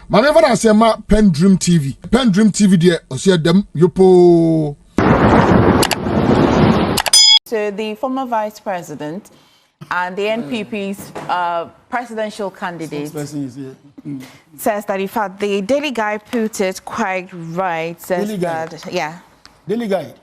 Manever I say ma PENDREAM TV. PENDREAM TV there, osia dem yopo. So the former vice president and the NPP's presidential candidate says that in fact the Daily Guide put it quite right. Says Daily that Guide. yeah. Daily Guide.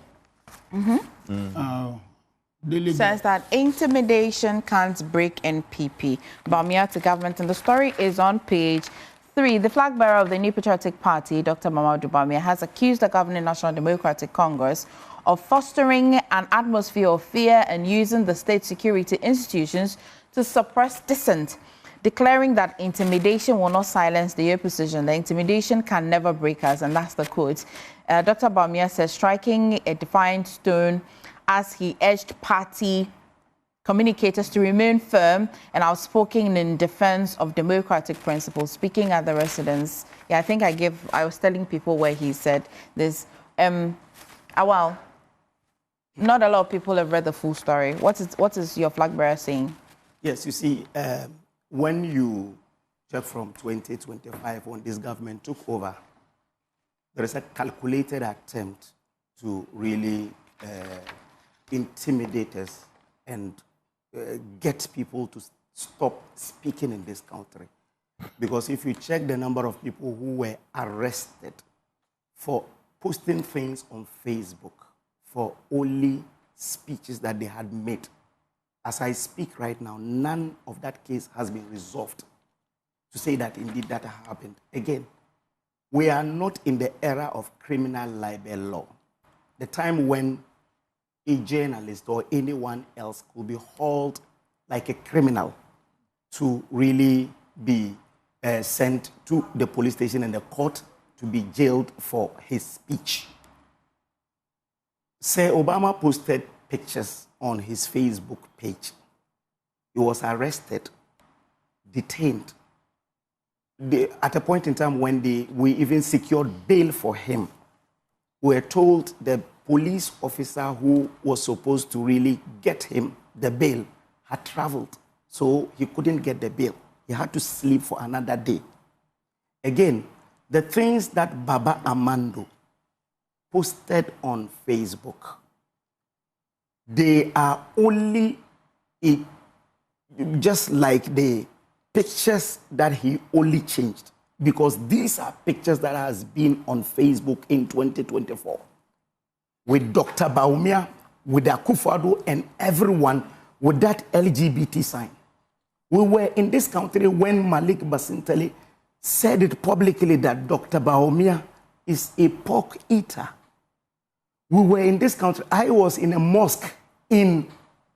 Says that intimidation can't break NPP. Bawumia to government, and the story is on page 3. The flag bearer of the New Patriotic Party, Dr. Bawumia, has accused the governing National Democratic Congress of fostering an atmosphere of fear and using the state security institutions to suppress dissent, declaring that intimidation will not silence the opposition. The intimidation can never break us, and that's the quote. Dr. Bawumia says, striking a defiant stone as he urged party communicators to remain firm and outspoken in defense of democratic principles. Speaking at the residence, yeah, I think I was telling people where he said this. Awal, not a lot of people have read the full story. What is your flag bearer saying? Yes, you see, when you check from 2025, when this government took over, there is a calculated attempt to really intimidate us and get people to stop speaking in this country. Because if you check the number of people who were arrested for posting things on Facebook for only speeches that they had made, as I speak right now, none of that case has been resolved to say that indeed that happened. Again, we are not in the era of criminal libel law, the time when a journalist or anyone else could be hauled like a criminal to really be sent to the police station and the court to be jailed for his speech. Sir Obama posted pictures on his Facebook page. He was arrested, detained. At a point in time when we even secured bail for him, we were told the police officer who was supposed to really get him the bail had traveled, so he couldn't get the bail. He had to sleep for another day. Again, the things that Baba Amando posted on Facebook, they are only just like the pictures that he only changed, because these are pictures that has been on Facebook in 2024. With Dr. Bawumia, with Akufo-Addo, and everyone with that LGBT sign. We were in this country when Malik Basintali said it publicly that Dr. Bawumia is a pork eater. We were in this country. I was in a mosque in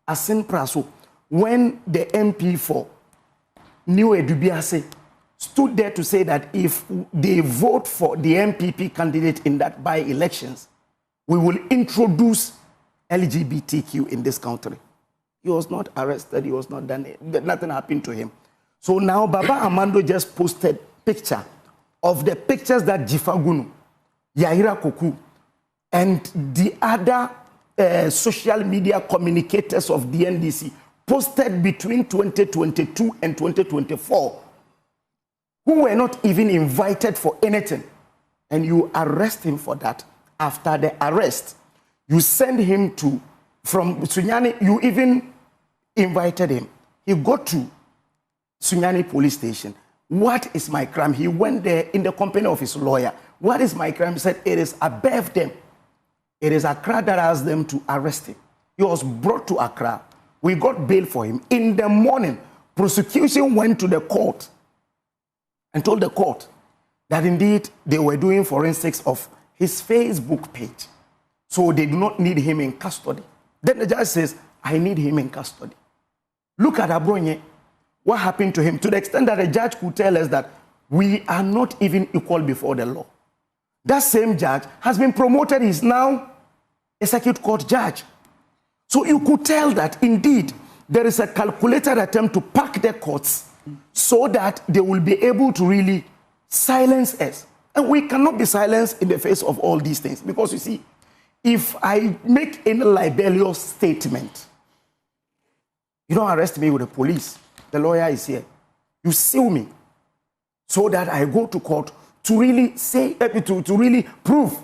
Asin Praso when the MP for New Edubiase stood there to say that if they vote for the MPP candidate in that by-elections, we will introduce LGBTQ in this country. He was not arrested. He was not done. Nothing happened to him. So now Baba Amando just posted picture of the pictures that Jifagunu, Yahira Koku, and the other social media communicators of the NDC posted between 2022 and 2024, who were not even invited for anything. And you arrest him for that. After the arrest, you send him from Sunyani, you even invited him. He got to Sunyani police station. What is my crime? He went there in the company of his lawyer. What is my crime? He said, it is above them. It is Accra that asked them to arrest him. He was brought to Accra. We got bail for him. In the morning, prosecution went to the court and told the court that indeed they were doing forensics of his Facebook page. So they do not need him in custody. Then the judge says, I need him in custody. Look at Abronye. What happened to him? To the extent that the judge could tell us that we are not even equal before the law. That same judge has been promoted. He's now a circuit court judge. So you could tell that indeed there is a calculated attempt to pack the courts so that they will be able to really silence us. And we cannot be silenced in the face of all these things. Because you see, if I make any libelous statement, you don't arrest me with the police. The lawyer is here. You sue me. so that I go to court to really say, to really prove.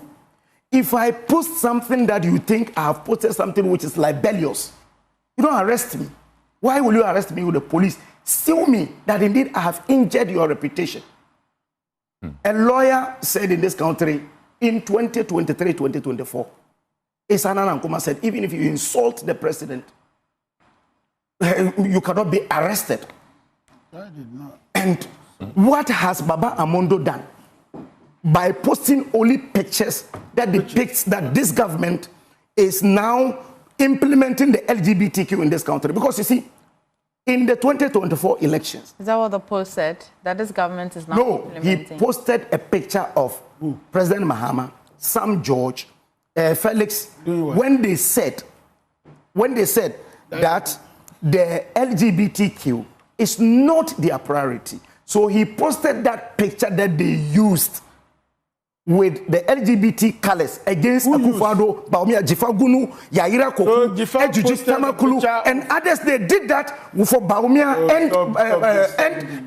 If I post something that you think I have posted something which is libelous, you don't arrest me. Why will you arrest me with the police? Sue me that indeed I have injured your reputation. A lawyer said in this country in 2023, 2024, Isana Nankuma said, even if you insult the president, you cannot be arrested. I did not. And what has Baba Amondo done? By posting only pictures that depicts that this government is now implementing the LGBTQ in this country. Because you see, in the 2024 elections... Is that what the post said? That this government is now implementing? He posted a picture of President Mahama, Sam George, Felix, when they said that the LGBTQ is not their priority. So he posted that picture that they used with the LGBT colors against Akufo-Addo, Bawumia, Jifagunu, Yaira Koku, Ejuji Tamakulu, and others. They did that for Bawumia and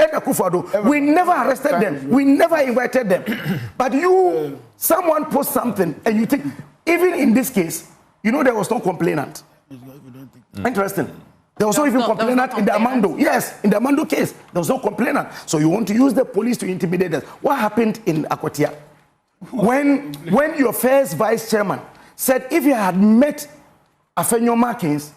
Akufo-Addo. We never arrested them. We never invited them. But someone post something, and you think, even in this case, you know there was no complainant. Interesting. There was not even complainant in the Amando. Yes, in the Amando case, there was no complainant. So you want to use the police to intimidate us. What happened in Akwatia? When your first vice chairman said if he had met Afenyo Markins,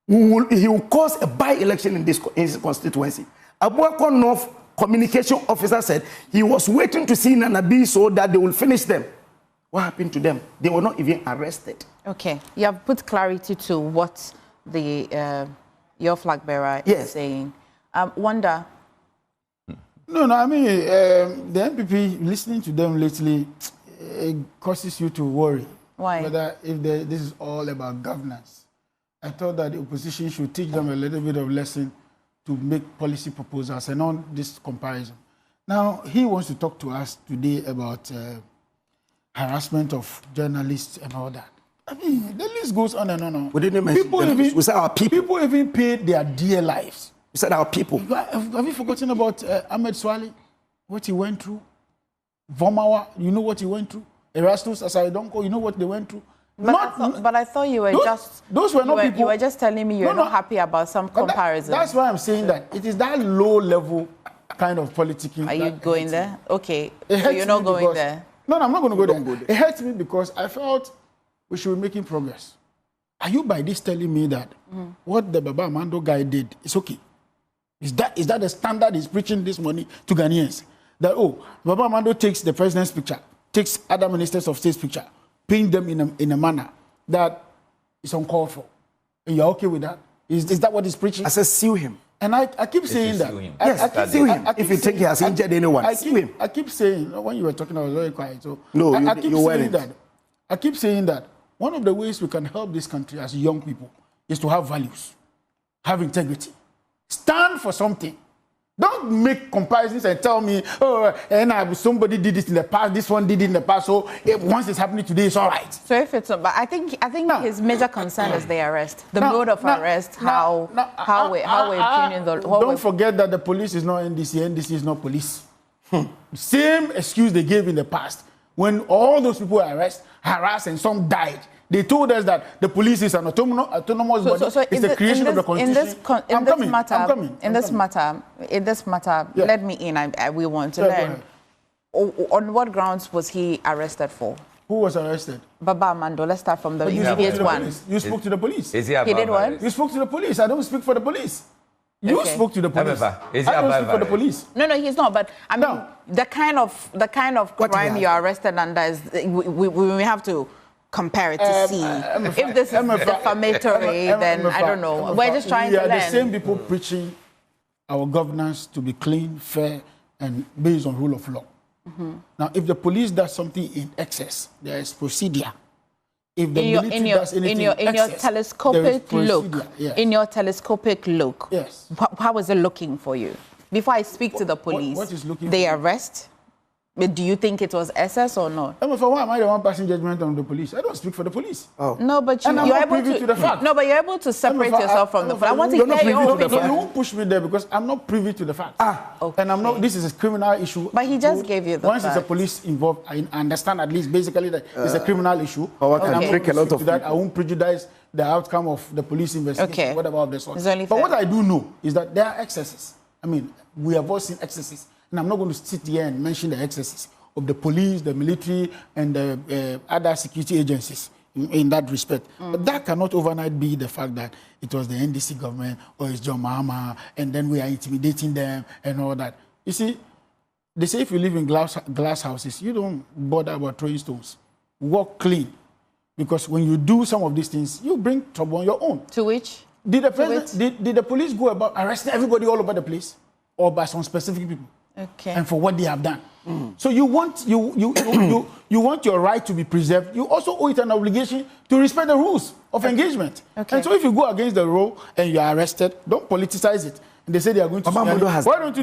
he will cause a by-election in his constituency. Abuako North communication officer said he was waiting to see Nanabi so that they will finish them. What happened to them? They were not even arrested. Okay, you have put clarity to what the your flag bearer is saying. Wanda. No, I mean, the MPP, listening to them lately, it causes you to worry. Why? Whether this is all about governance. I thought that the opposition should teach them a little bit of lesson to make policy proposals and on this comparison. Now, he wants to talk to us today about harassment of journalists and all that. I mean, the list goes on and on. We didn't mention we said our people. People even paid their dear lives. We said our people. Have you forgotten about Ahmed Swali? What he went through? Vomawa, you know what he went through? Erastus Asaidonko, you know what they went through? But I thought you were those were not people. You were just telling me you're not happy about some comparison. That's why I'm saying that it is that low level kind of politicking. Are you going there? Okay. So you're not going there? No, I'm not going to go there. It hurts me because I felt we should be making progress. Are you by this telling me that what the Baba Amando guy did is okay? Is that the standard he's preaching this morning to Ghanaians? That, Baba Amando takes the president's picture, takes other ministers of state's picture, paint them in a manner that is uncalled for. And you're okay with that? Is that what he's preaching? I said, sue him. And I keep saying that. Yes, sue him. If you think he has injured anyone, sue him. I keep saying, when you were talking, I was very quiet. So no, I keep saying that one of the ways we can help this country as young people is to have values, have integrity, stand for something. Don't make comparisons and tell me, somebody did this in the past, this one did it in the past, so once it's happening today, it's all right. So if it's, but I think his major concern is the arrest, the mode of arrest, how we're tuning the. Don't forget that the police is not NDC, NDC is not police. Same excuse they gave in the past when all those people were harassed, and some died. They told us that the police is an autonomous body. So it's the creation of the constitution. In this matter, let me in. We want to learn. On what grounds was he arrested for? Who was arrested? Baba Amando. Let's start from the easiest one. You spoke to the police. He did what? You spoke to the police. I don't speak for the police. You spoke to the police. I don't speak for the police. No, he's not. But I mean, the kind of crime you're arrested under is we have to compare it to see. If this is defamatory, then I don't know. We're just trying to learn. We are the same people preaching our governance to be clean, fair, and based on rule of law. Now, if the police does something in excess, there is procedure. If the military does anything in your telescopic look, in your telescopic look, yes, how is it looking for you? Before I speak to the police, what is looking? They arrest. But do you think it was SS or not? For why am I the one passing judgment on the police? I don't speak for the police. Oh. No, but And I'm you're not able privy to the fact. No, but you're able to separate yourself from the. But I want to hear your opinion. You won't push me there because I'm not privy to the facts. Okay. And I'm not. This is a criminal issue. But he just gave you the once facts. it's a police involved, I understand at least basically that it's a criminal issue. I can And I'm trick not a lot going to of speak to that. I won't prejudice the outcome of the police investigation. Okay. Whatever of the sort. It's only But fair. what I do know is that there are excesses. I mean, we have all seen excesses, and I'm not going to sit here and mention the excesses of the police, the military, and the other security agencies in that respect. But that cannot overnight be the fact that it was the NDC government or it's John Mahama, and then we are intimidating them and all that. You see, they say if you live in glass houses, you don't bother about throwing stones. Walk clean. Because when you do some of these things, you bring trouble on your own. To which? Did the police go about arresting everybody all over the place? Or by some specific people? Okay. And for what they have done. So you want your right to be preserved. You also owe it an obligation to respect the rules of engagement. Okay. And so if you go against the rule and you are arrested, don't politicize it. And they say they are going to. Why don't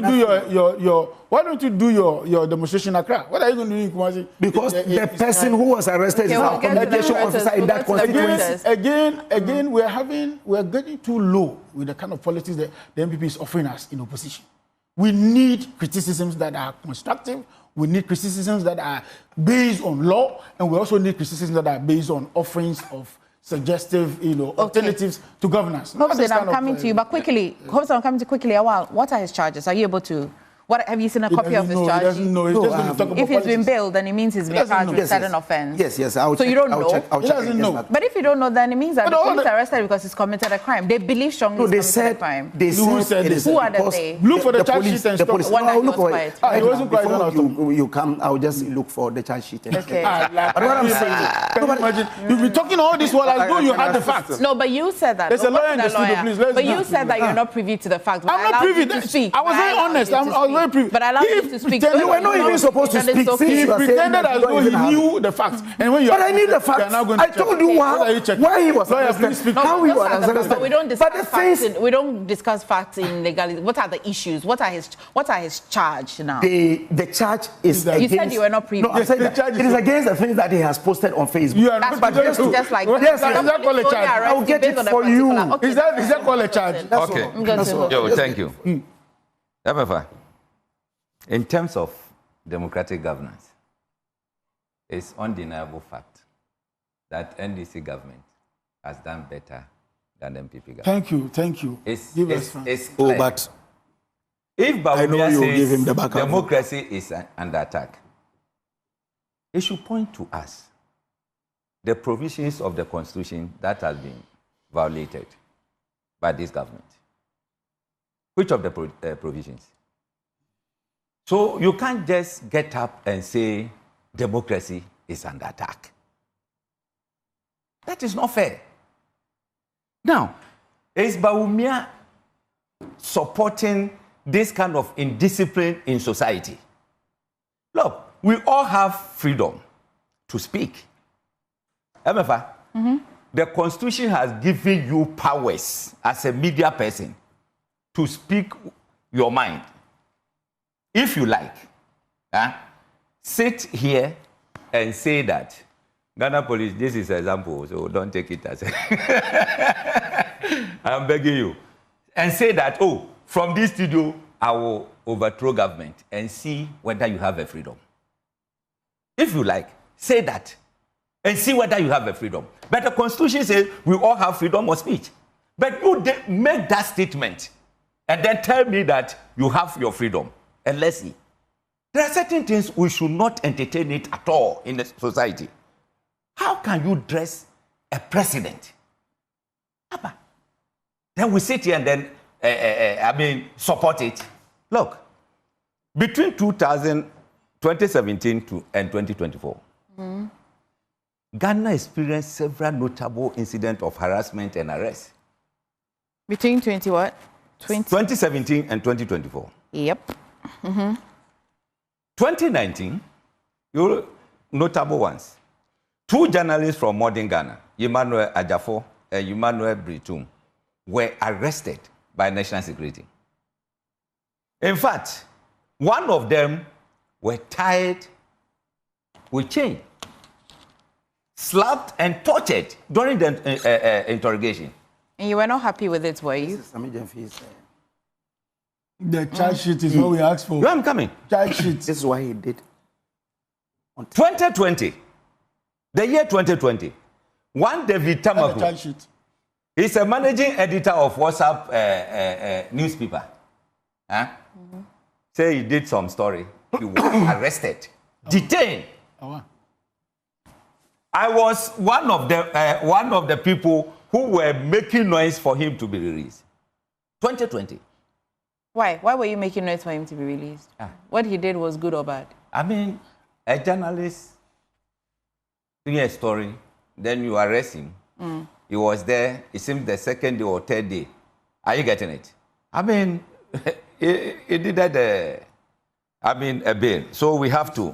you do your demonstration in Accra? What are you going to do in Kumasi? Because the person who was arrested is now a communication officer in that constituency. Again, we're getting too low with the kind of politics that the MPP is offering us in opposition. We need criticisms that are constructive. We need criticisms that are based on law, and we also need criticisms that are based on offerings of suggestive, alternatives to governance. Hopeson, I'm coming to you, but quickly. Hopeson, I'm coming to you quickly. Awal, what are his charges? Are you able to? What have you seen a copy of his charge? He doesn't know. He's just going to talk about if he's been politics. bailed, then it means he's been charged with certain offense. Yes. I'll so check, you don't know? He doesn't know. But if you don't know, then it means that the police arrested because he's committed a crime. They believe strongly he's committed a crime. Who said this? Who are they? Look for the charge sheet and the police. stop. One Look for it. He wasn't quite Before you come, I'll just look for the charge sheet. Okay. But what I'm saying, can you imagine? You've been talking all this while as though you had the facts. No, but you said that. There's a lawyer in the studio, please. But you said that you're not privy to the facts. I'm not privy to speak. I was very honest. I was very privy. But I allowed you to speak. You were not even supposed to speak. He pretended as though he knew the facts. And when you But I need the facts. I told you why he was arrested. How he was arrested. But we don't discuss facts. We don't discuss facts in legality. What are the issues? What are his charge now? The charge is against. You said you were not privy. No, I said that it is against the things that he has posted on Facebook. You are That's not just like yes, is that called a charge? I'll get it for you. Is that called a charge? Okay. Thank you. MFI, in terms of democratic governance, it's undeniable fact that NDC government has done better than the MPP government. Thank you. It's Oh, but if I know Bawumia you will give him the says backup. democracy is under attack, it should point to us the provisions of the Constitution that has been violated by this government. Which of the provisions? So you can't just get up and say democracy is under attack. That is not fair. Now, is Bawumia supporting this kind of indiscipline in society? Look, we all have freedom to speak. MFA, the Constitution has given you powers as a media person to speak your mind. If you like, sit here and say that Ghana police, this is an example, so don't take it as a I'm begging you. And say that, oh, from this studio, I will overthrow government and see whether you have a freedom. If you like, say that and see whether you have a freedom. But the Constitution says we all have freedom of speech. But you make that statement and then tell me that you have your freedom. And let's see. There are certain things we should not entertain it at all in the society. How can you dress a president? Then we sit here and then, support it. Look, between 2017 and 2024, Ghana experienced several notable incidents of harassment and arrest. Between 2017 and 2024. Yep. 2019, notable ones. 2 journalists from modern Ghana, Emmanuel Ajafo and Emmanuel Britum, were arrested by national security. In fact, one of them were tied with chain, slapped and tortured during the interrogation. And you were not happy with it, were you? The charge sheet is what we asked for. Where I'm coming? Charge sheet. This is why he did. 2020, the year 2020, one David The charge Tamaku, sheet. he's a managing editor of WhatsApp newspaper. Huh? Say he did some story. He was arrested, detained. Awal. I was one of the people who were making noise for him to be released. 2020. Why? Why were you making noise for him to be released? What he did was good or bad? I mean, a journalist doing a story, then you arrest him. He was there, it seems the second day or third day. Are you getting it? I mean, he did that, a bail. So we have to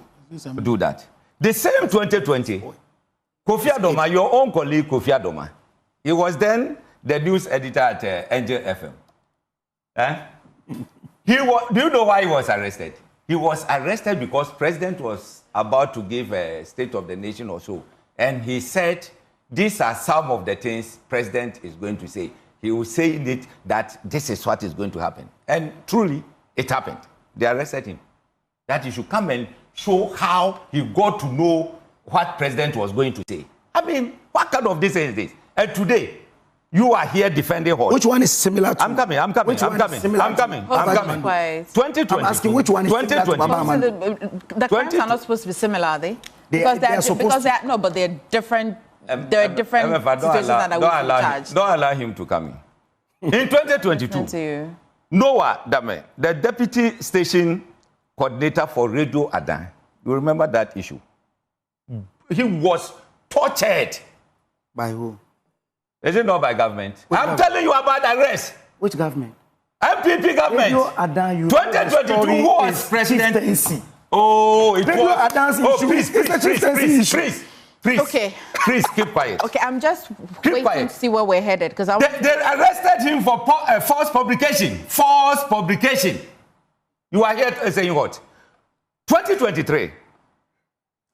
do that. The same 2020, Kofi Adoma, your own colleague Kofi Adoma, he was then the news editor at Angel FM. Do you know why he was arrested? He was arrested because President was about to give a State of the Nation or so. And he said, these are some of the things President is going to say. He was saying it that this is what is going to happen. And truly, it happened. They arrested him. That he should come and show how he got to know what President was going to say. I mean, what kind of this is this? And today, you are here defending Hall. Which one is similar to? I'm coming. 2020. I'm asking which one is similar to Baba Amando? The crimes are not supposed to be similar, are they? Because they are supposed to. No, but they're different. There are different situations that are charged. Don't allow him to come in. In 2022, Noah Dame, the deputy station coordinator for Radio Adan, you remember that issue? He was tortured. By who? Is it not by government? I'm telling you about arrest. Which government? MPP government. Radio Adan, 2022, who was president? Chieftaincy. Oh, it Radio was. Adan's issue. Please, Okay. Please keep quiet. Okay, I'm just Keep waiting quiet. to see where we're headed because I. They arrested him for false publication. False publication. You are here saying what? 2023,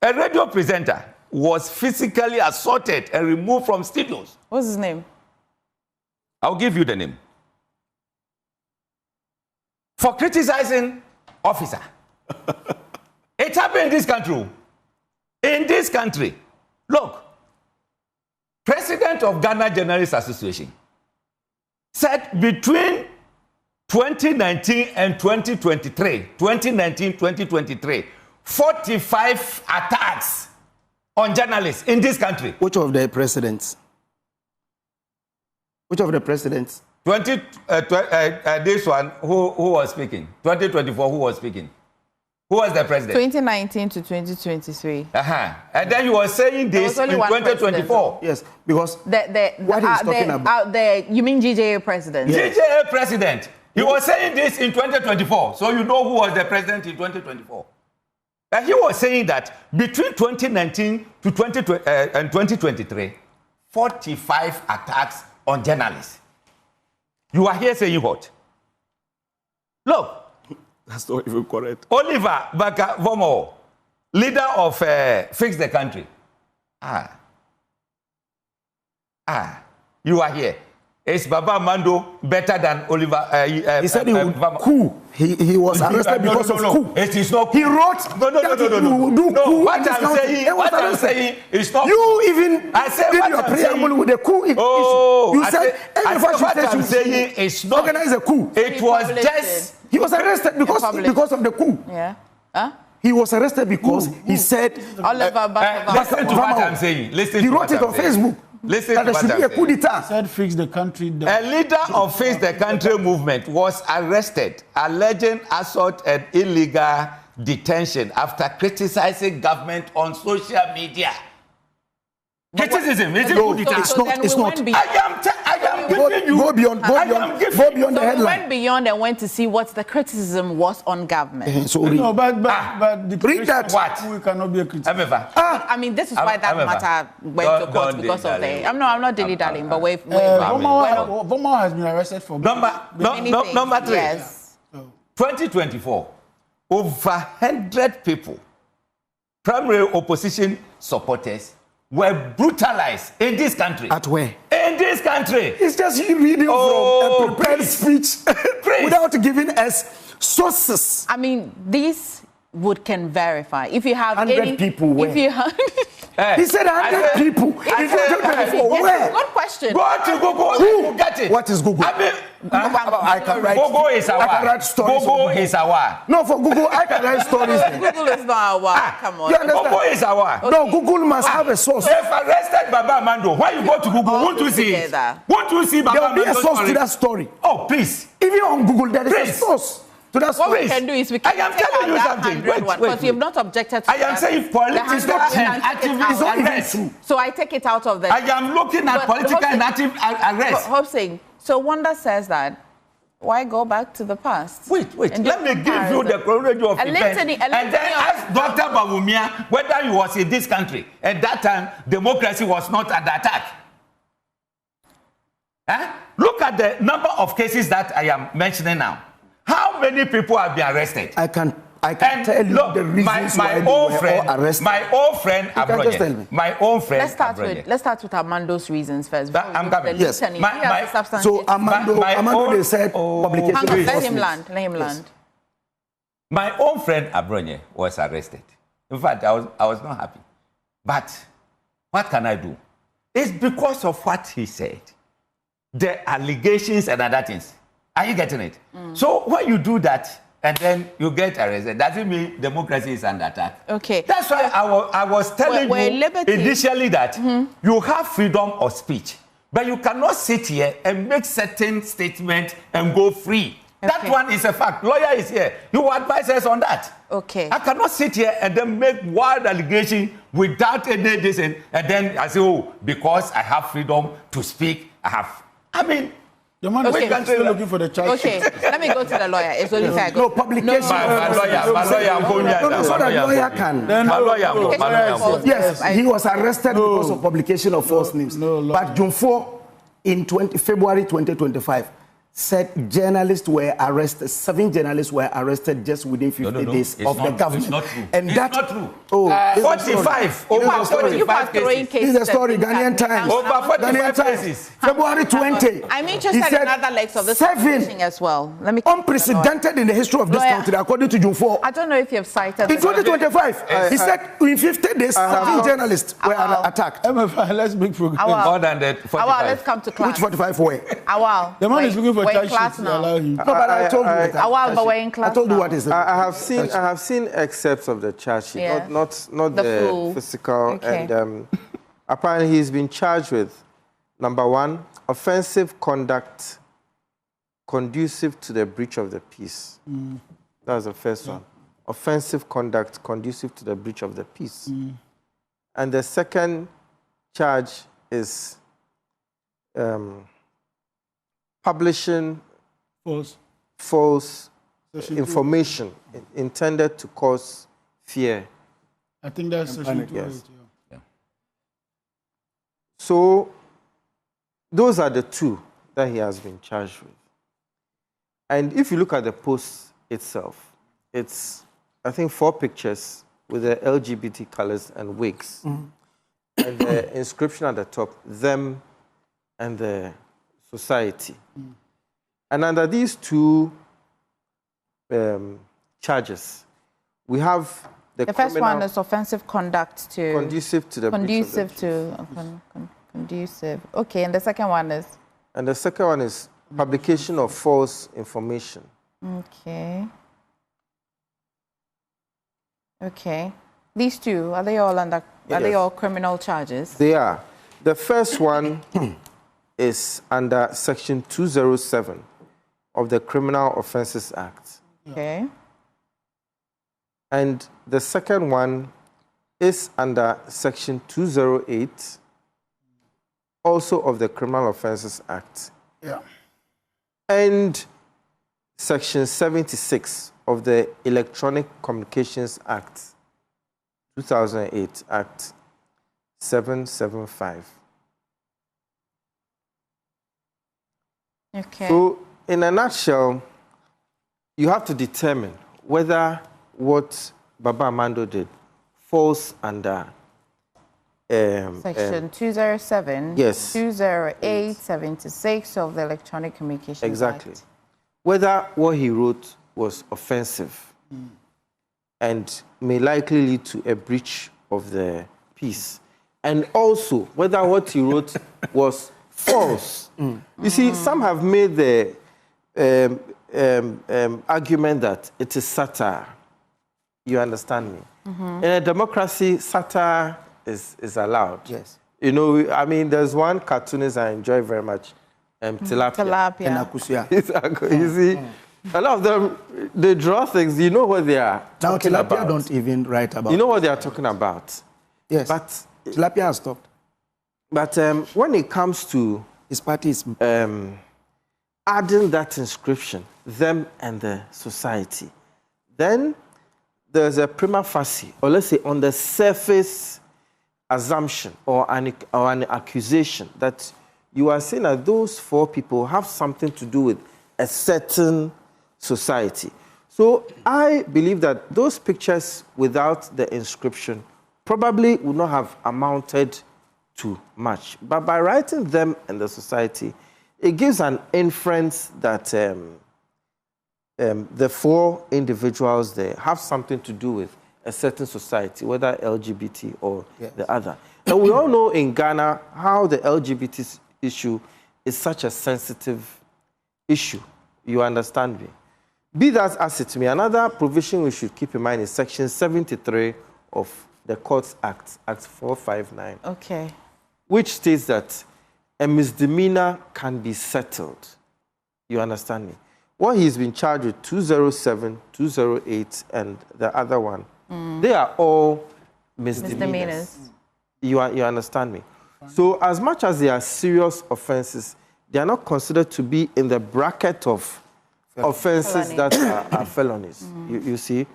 a radio presenter was physically assaulted and removed from studios. What's his name? I'll give you the name. For criticizing officer. It happened in this country. In this country. Look, President of Ghana Journalists Association said between 2019 and 2023, 45 attacks on journalists in this country. Which of the presidents? Which of the presidents? This one, who was speaking? 2024, who was speaking? Who was the president? 2019 to 2023. And then he was saying this in 2024. Yes, because what he's talking about. You mean GJA president? Yes. GJA president. He was saying this in 2024. So you know who was the president in 2024. And he was saying that between 2019 to 2023, 45 attacks on journalists. You are here saying what? Look. That's not even correct. Oliver Baka-Vomo, leader of Fix the Country. You are here. Is Baba Mando better than Oliver? He said he would coup. He was arrested because of coup. It is not. He wrote No. What I'm saying is not. You even did your preamble with the coup issue. You said what I'm saying is not. Organize a coup. It was just. He was arrested because of the coup. Yeah. Huh? He was arrested because he said. Oliver Listen to what I'm saying. He wrote it on Facebook. Listen that to there what should be a coup d'etat. Said fix the country. A leader of Fix the Country movement was arrested, alleging assault and illegal detention after criticizing government on social media. Criticism, is it coup d'etat? It's not. I am giving you. Go beyond the headline. We went beyond and went to see what the criticism was on government. So No, but the read that. What? We cannot be a critic. I mean, this is why that matter went to court because of the. I'm not dilly-dallying, but we've. Voma has been arrested for Number three. Yes. 2024. over 100 people, primary opposition supporters, were brutalized in this country. At where? In this country. It's just you reading from a prepared speech without giving us sources. I mean, these can verify. If you have 100 people where? If you have... He said 100 people. In 2024, where? Good question. Go to Google. You get it. What is Google? I mean, I can write. Google is Awal. I can write stories. Google is Awal. No, for Google, I can write stories. Google is not Awal. Come on. You understand? Google is Awal. Okay. No, Google must have a source. They've arrested Baba Mando. Why you go to Google? All Won't you see it? together. Won't you see Baba There will be a Mando's source story? to that story. Oh, please. Even on Google, there is a Please. source to that What story. we can do is we can I am take telling out you that something. 100 one, Wait, because you've not objected to I am that. saying politics The 100 and and take it activism out. is not even true. So I take it out of the... I am looking at But political Hopeson- and active arrest. Hopeson, so Wanda says that, why go back to the past? Wait. And do Let me give you the chronology of A events. litany And then ask Dr. Bawumia whether he was in this country. At that time, democracy was not under attack. Look at the number of cases that I am mentioning now. How many people have been arrested? I can And tell you look, the reasons why they were all arrested. my old friend can just tell me. Abronye. My own friend Let's start with Armando's reasons first. But I'm coming. Yes. Litany. My- He has my- a substantive- So Armando, they said publication Hang of on, let false him news. land. Let him land. My own friend Abronye was arrested. In fact, I was not happy. But what can I do? It's because of what he said. The allegations and other things. Are you getting it? So when you do that and then you get arrested, doesn't mean democracy is under attack. Okay. That's why I was telling We're you liberty. initially that you have freedom of speech, but you cannot sit here and make certain statements and go free. That Okay. one is a fact. Lawyer is here. You advise us on that. Okay. I cannot sit here and then make wild allegation without any this and then I say, oh, because I have freedom to speak, I mean, The man Okay. is still looking for the charge Okay, let me go to the lawyer. It's only fair. I No, go. publication. my lawyer, I'm going No, so that lawyer can. My lawyer, I'm going. Yes, he was arrested because of publication of false news. But June 4, in February 2025, said journalists were arrested. 7 journalists were arrested just within 50 days It's of the not- government. It's not true. And It's that, not true. Oh, this is the story. 45. You Over are throwing 45 cases. cases. This is the story, Ghanaian Times. Over Ghanaian 45 Times, cases. February 20. I'm He interested said in other legs of this 7 conversation as well. Let me. unprecedented in the history of this Lawyer. country, according to June 4. I don't know if you've cited. In 2025, he said in 50 days, 7 journalists were Awal. attacked. MFI, let's make progress. Awal. More than that, 45. Awal, let's come to Which class. 45 were? Awal. The man is looking for we're in charge class sheet to allow now. him. No, but I told you. Awal, but we're in I class told you now. what is it. I have seen excerpts of the charge sheet, Yeah. not The the full. physical. Okay. And apparently he's been charged with, number 1, offensive conduct conducive to the breach of the peace. That's the first one. Offensive conduct conducive to the breach of the peace. And the second charge is publishing False. false Section two. information intended to cause fear. I think that's section 2. yes. Yeah. So those are the 2 that he has been charged with. And if you look at the post itself, it's, I think, 4 pictures with the LGBT colors and wigs. And the inscription at the top, them and the society. And under these 2 charges, we have the first criminal one is offensive conduct to conducive to the breach of the conducive peace. to conducive. Okay, and the second one is And the second one is publication of false information. okay. Okay, these 2 are they all under? Are they Yes. all criminal charges? They are. The first one is under Section 207 of the Criminal Offences Act. Okay. And the second one is under Section 208, also of the Criminal Offences Act. Yeah. And Section 76 of the Electronic Communications Act, 2008, Act 775. Okay. So, in a nutshell, you have to determine whether what Baba Amando did falls under Section 207, yes, 208, 76 of the Electronic Communications exactly. Act. Whether what he wrote was offensive and may likely lead to a breach of the peace, and also whether what he wrote was false. You see, some have made the argument that it is satire. You understand me? In a democracy, satire is allowed. Yes. You know, I mean, there's one cartoonist I enjoy very much, Tilapia. Tilapia. And Akusia. You see, a lot of them, they draw things, you know what they are Now, talking Tilapia about. don't even write about You know what they are talking about. Yes. But, Tilapia has stopped. but when it comes to His party is... adding that inscription, them and the society, then there's a prima facie, or let's say on the surface assumption or an accusation that you are saying that those four people have something to do with a certain society. So I believe that those pictures without the inscription probably would not have amounted to much. But by writing them and the society, it gives an inference that the four individuals there have something to do with a certain society, whether LGBT or the other. And we all know in Ghana how the LGBT issue is such a sensitive issue. You understand me? Be that as it may, another provision we should keep in mind is Section 73 of the Courts Act, Act 459. Okay. Which states that a misdemeanor can be settled. You understand me? What he's been charged with, 207, 208, and the other one, they are all misdemeanors. You understand me? So as much as they are serious offenses, they are not considered to be in the bracket of offenses that are felonies. You see?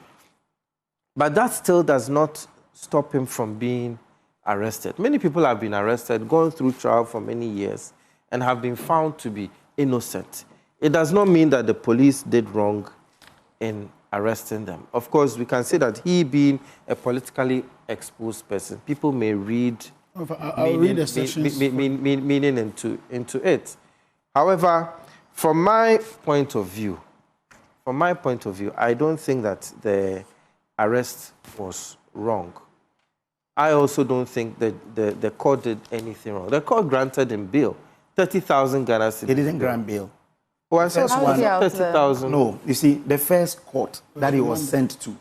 But that still does not stop him from being arrested. Many people have been arrested, gone through trial for many years, and have been found to be innocent. It does not mean that the police did wrong in arresting them. Of course, we can say that he being a politically exposed person, people may read meaning into it. However, from my point of view, I don't think that the arrest was wrong. I also don't think that the court did anything wrong. The court granted him bail, 30,000 Ghana cedis. He didn't grant bail. Oh, I said First one, 30,000. No, you see, the first court that he was sent to,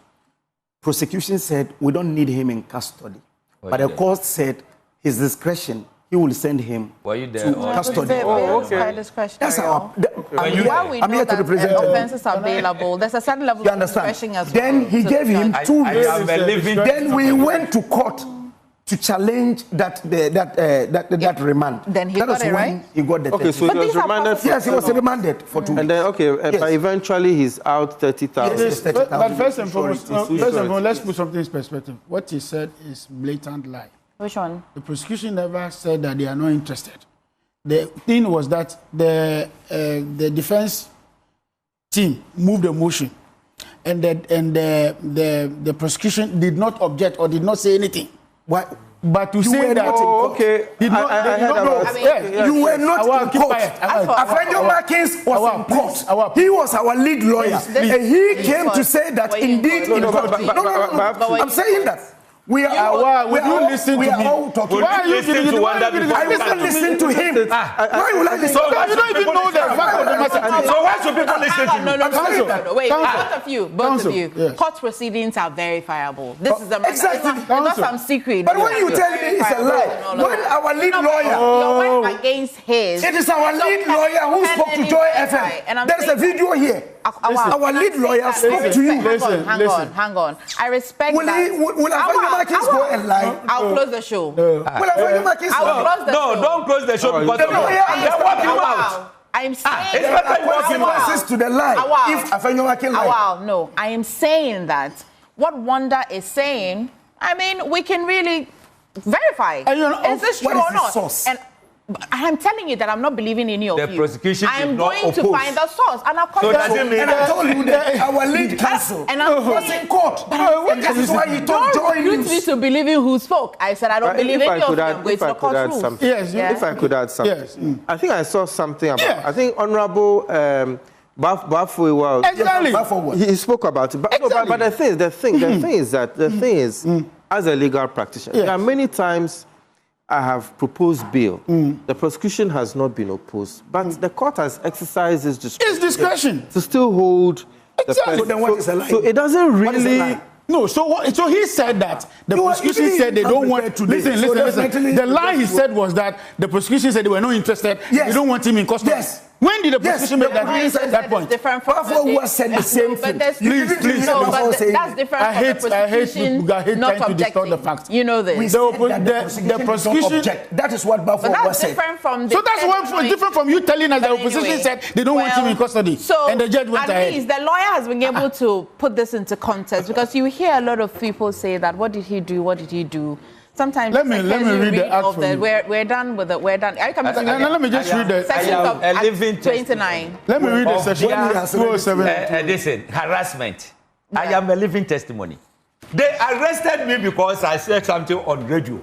prosecution said, we don't need him in custody. But the court said, his discretion, he will send him to custody. Okay. That's how. While we know that offences are available, there's a certain level of discretion as well. Then he gave him 2 weeks. Then we went to court to challenge that remand. Then he got it, right? He got the Okay, so he was remanded. Yes, he was remanded for 2 weeks. And then, but eventually he's out 30,000. Yes, but first and foremost, let's put something in perspective. What he said is blatant lie. Which one? The prosecution never said that they are not interested. The thing was that the defense team moved the motion, and the prosecution did not object or did not say anything. Why? But to say that, you were not in court. Afenyo Markins was in court. He was our lead lawyer, and he came to say that indeed. No, I'm saying that. We are listen to me. Why are you listening to one that I wasn't listening to him. Why would I listen? So you don't even know the fact of the matter. So why should people listen to you? No. Wait, both of you. Court proceedings are verifiable. This is a matter. Exactly. It's not some secret. But when you tell me it's a lie, when our lead lawyer, your wife against his. It is our lead lawyer who spoke to Joy FM. There's a video here. Our lead lawyer spoke to you. Hang on. I respect that. Will Afenyo Markins go and lie? I'll close the show. Will Afenyo Markins lie? No, don't close the show because the lawyer they're walking out. I'm saying it's better you walk consequences to the lie if Afenyo Markins lies. No, I am saying that what Wonder is saying, I mean, we can really verify. Is this true or not? Source? And I'm telling you that I'm not believing any of you. The prosecution I am did not going to oppose. find the source, and I'll come So back. does it mean And I told you that our lead counsel And I'm was in court. And that is why he told don't Joy recruit me News. to believing who spoke. I said I don't believe any of them. Going if to I the could add courtroom. something. Yes, Yeah. If I could add something. Yes. I think I saw something about. Yeah. I think Honorable Bafui, Exactly. he spoke about it. But, no, Exactly. but the thing is, as a legal practitioner, Yes. there are many times I have proposed bail. The prosecution has not been opposed, but the court has exercised its discretion. It's discretion. To still hold the Exactly. person. So then what is a lie? So it doesn't What is a really. lie? No, so he said that the You are prosecution easily said they don't want. today. Listen. So definitely The lie he that's said was that the prosecution said they were not interested. Yes. They don't want him in custody. Yes. When did the Yes. prosecution make The that, prosecution that point? Different from Bafo who has said the same But thing. there's- Please. No, before but saying that's it. different I from hate the prosecution trying to not distort the objecting. facts. You know this. We The said oppo- that the prosecution- don't object. That is what Bafo But that's was saying. different from the So that's testimony. different from you telling us the But opposition anyway, said they don't want him in custody. So And the judge went at ahead. least the lawyer has been able to put this into context, because you hear a lot of people say that, what did he do? What did he do? Sometimes Let me it's read the act of for the, you. we're done with it. We're done. Are you coming to And let me just read the. section I am of a Act living 29? Let me read the Of section. their- 207. Listen, harassment. I am a living testimony. They arrested me because I said something on radio.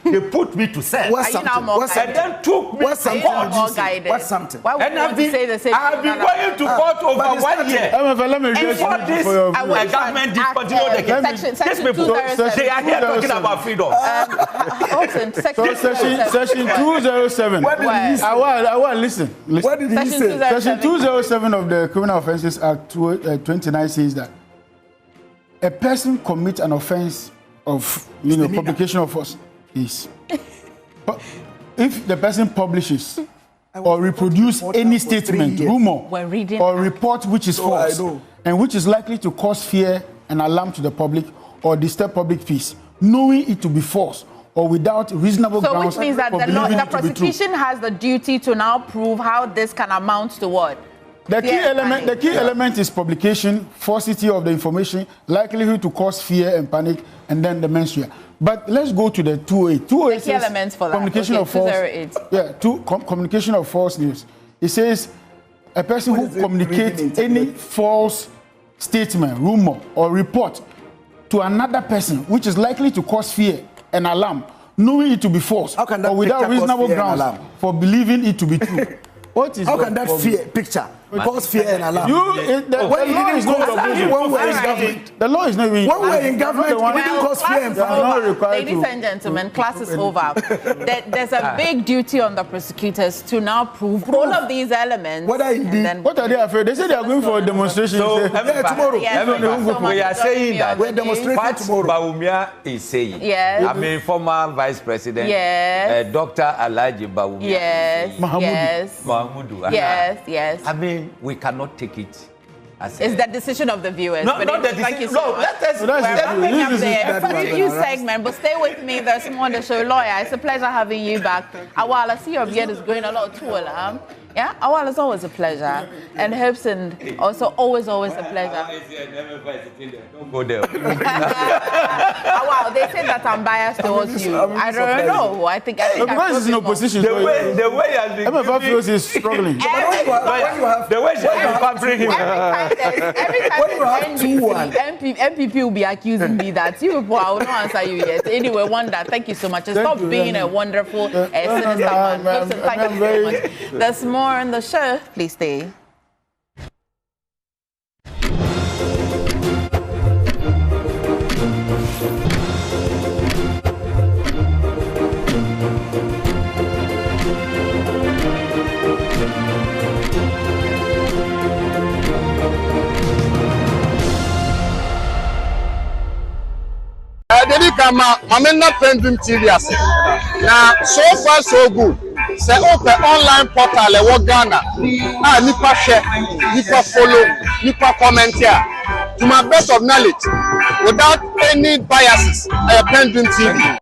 They put me to cell. What's Are you now something? more What's guided? And then took me What's to Are you something? now court. more guided? What's something? Why would And you want to say the same I've thing? been going to court over but it's 1 nothing. year. Let me And just for read this, for your I view. will the government discontinued the case. Section These people, 207. they are here talking about freedom. Hopeson, So section section 207. What did he say? Awal, listen. What did he Section say? 207. Section 207 of the Criminal Offences Act 29 says that a person commits an offence of publication of false is. But if the person publishes or reproduce any statement, rumor, We're reading or that. report which is false I know. and which is likely to cause fear and alarm to the public or disturb public peace, knowing it to be false or without reasonable So grounds which means that for the believing the it to be true. prosecution has the duty to now prove how this can amount to what? The key Fear and element, panic. element is publication, falsity of the information, likelihood to cause fear and panic, and then the menswear. But let's go to the 208. 208 The key says elements for that. communication Okay, of false. 208. Yeah, communication of false news. It says a person who communicates any false statement, rumor, or report to another person, which is likely to cause fear and alarm, knowing it to be false, How can that or without picture cause reasonable fear and grounds alarm? for believing it to be true. What is How your can that problem? picture cause fear and alarm? The When law you is didn't not go your when we're in business. government, The law is not even. when we're in government, the one- we didn't cause fear and class is I'm not over. required Ladies to- and gentlemen, class is over. There's a big duty on the prosecutors to now prove all of these elements. Whether and indeed- then- What are they afraid? They say they are going for a demonstration. So, Say, tomorrow. Yes, everybody, thank you so much we are for joining saying me that on the We're demonstrating what tomorrow. Bawumia is saying. Yes. I mean, former Vice President, Yes. Dr. Alhaji Bawumia. Yes, Mahamudu. yes, Mahmudu. yes, yes. I mean, we cannot take it as It's the decision of the viewers. No, but not the thank you decision. so No, much. let us. So that's We're the wrapping view. up This is there. that For one. review segment, but stay with me. There's more on the show. Lawyer, it's a pleasure having you back. Awal, I see your beard is going a lot taller. Yeah, Awal, it's always a pleasure. And Hopeson, also always a pleasure. Don't go there. Awal, they say that I'm biased towards you. I don't know. I think because it's in opposition. The so way he has been MFF giving- feels is struggling. the way she has been pampering him. Every time When you have there's 2-1. MPP will be accusing me that you people, I will not answer you yet. Anyway, Wanda, thank you so much. And Thank stop you, being Remy. a wonderful sinister I'm- man. Listen, thank I'm you very- so much. There's more on the show. Please stay. Dedi kama mamena PENDREAM TV ase. Na so far so good. Say open online portal e wo Ghana. Ah nipa share, nipa follow, nipa comment here. To my best of knowledge, without any biases, PENDREAM TV.